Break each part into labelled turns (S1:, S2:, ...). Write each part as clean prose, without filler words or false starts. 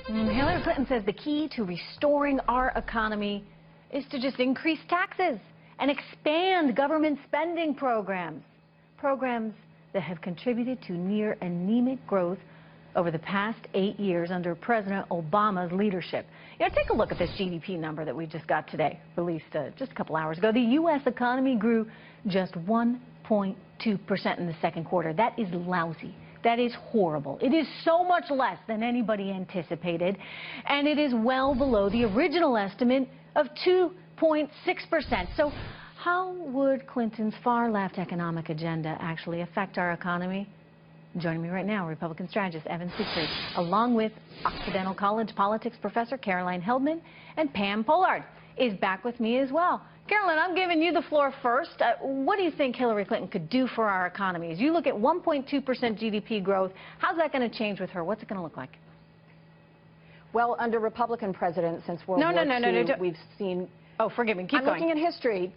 S1: Hillary Clinton says the key to restoring our economy is to just increase taxes and expand government spending programs that have contributed to near anemic growth over the past 8 years under President Obama's leadership. Take a look at this GDP number that we just got today, released just a couple hours ago. The U.S. economy grew just 1.2% in the second quarter. That is lousy. That is horrible. It is so much less than anybody anticipated, and it is well below the original estimate of 2.6%. So how would Clinton's far-left economic agenda actually affect our economy? Joining me right now, Republican strategist Evan Siegfried, along with Occidental College politics professor Caroline Heldman, and Pam Pollard is back with me as well. Caroline, I'm giving you the floor first. What do you think Hillary Clinton could do for our economy? As you look at 1.2% GDP growth, how's that going to change with her? What's it going to look like?
S2: Well, under Republican presidents since World War II, we've seen...
S1: Oh, forgive me. Keep going.
S2: I'm looking at history.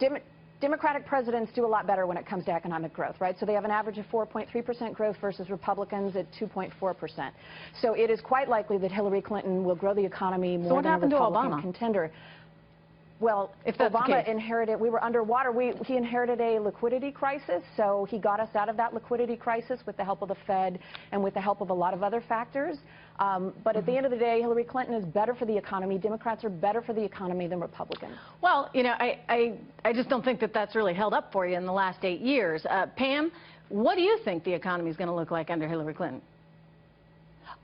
S2: Democratic presidents do a lot better when it comes to economic growth, right? So they have an average of 4.3% growth versus Republicans at 2.4%. So it is quite likely that Hillary Clinton will grow the economy more than a Republican contender. Well, if Obama inherited, we were underwater. He inherited a liquidity crisis, so he got us out of that liquidity crisis with the help of the Fed and with the help of a lot of other factors. But at the end of the day, Hillary Clinton is better for the economy. Democrats are better for the economy than Republicans.
S1: Well, I just don't think that that's really held up for you in the last 8 years. Pam, what do you think the economy is going to look like under Hillary Clinton?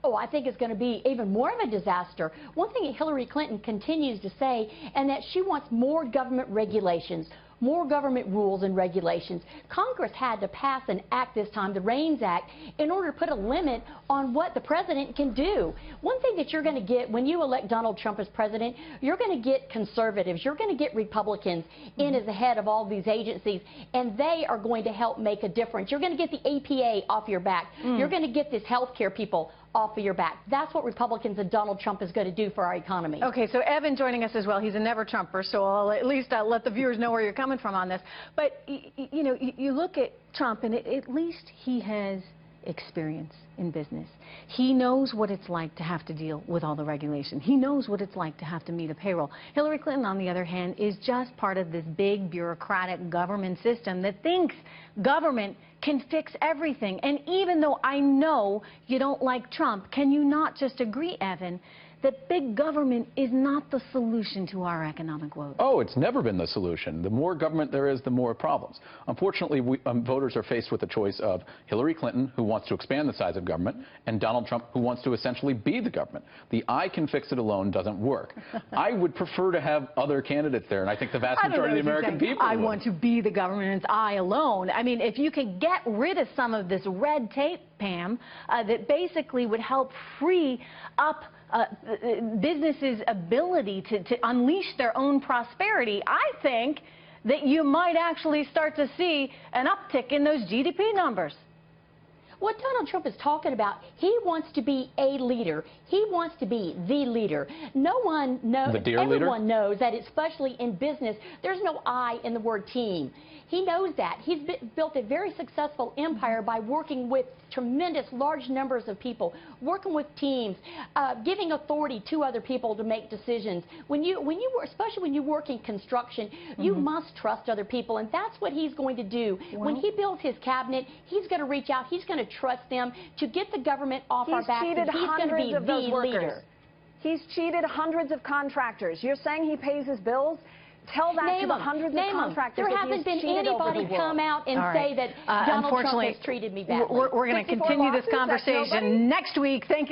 S3: Oh, I think it's going to be even more of a disaster. One thing Hillary Clinton continues to say, and that she wants more government regulations, more government rules and regulations. Congress had to pass an act this time, the REINS Act, in order to put a limit on what the president can do. One thing that you're going to get when you elect Donald Trump as president, you're going to get conservatives, you're going to get Republicans in as the head of all these agencies, and they are going to help make a difference. You're going to get the APA off your back. You're going to get this health care people off of your back. That's what Republicans and Donald Trump is going to do for our economy.
S1: Okay, so Evan joining us as well. He's a never-Trumper, so I'll at least let the viewers know where you're coming from on this. But, you look at Trump, and at least he has experience in business. He knows what it's like to have to deal with all the regulation. He knows what it's like to have to meet a payroll. Hillary Clinton, on the other hand, is just part of this big bureaucratic government system that thinks government can fix everything. And even though I know you don't like Trump, can you not just agree, Evan, that big government is not the solution to our economic woes?
S4: Oh, it's never been the solution. The more government there is, the more problems. Unfortunately, voters are faced with the choice of Hillary Clinton, who wants to expand the size of government, and Donald Trump, who wants to essentially be the government. The I can fix it alone doesn't work. I would prefer to have other candidates there, and I think the vast majority of the American people
S1: I want to be the government, and it's I alone. I mean, if you could get rid of some of this red tape, Pam, that basically would help free up businesses' ability to unleash their own prosperity, I think that you might actually start to see an uptick in those GDP numbers.
S3: What Donald Trump is talking about, he wants to be a leader. He wants to be the leader. No one knows, everyone knows that, especially in business, there's no I in the word team. He knows that. He's built a very successful empire by working with tremendous large numbers of people, working with teams, giving authority to other people to make decisions. Especially when you work in construction, you must trust other people, and that's what he's going to do. When he builds his cabinet, he's going to reach out, he's going to trust them to get the government off our backs, and he's going to be the leader.
S2: He's cheated hundreds of contractors. You're saying he pays his bills? Tell that to the hundreds of contractors.
S3: There hasn't been anybody come out and say that Donald Trump has treated me badly.
S1: We're going to continue this conversation next week. Thank you.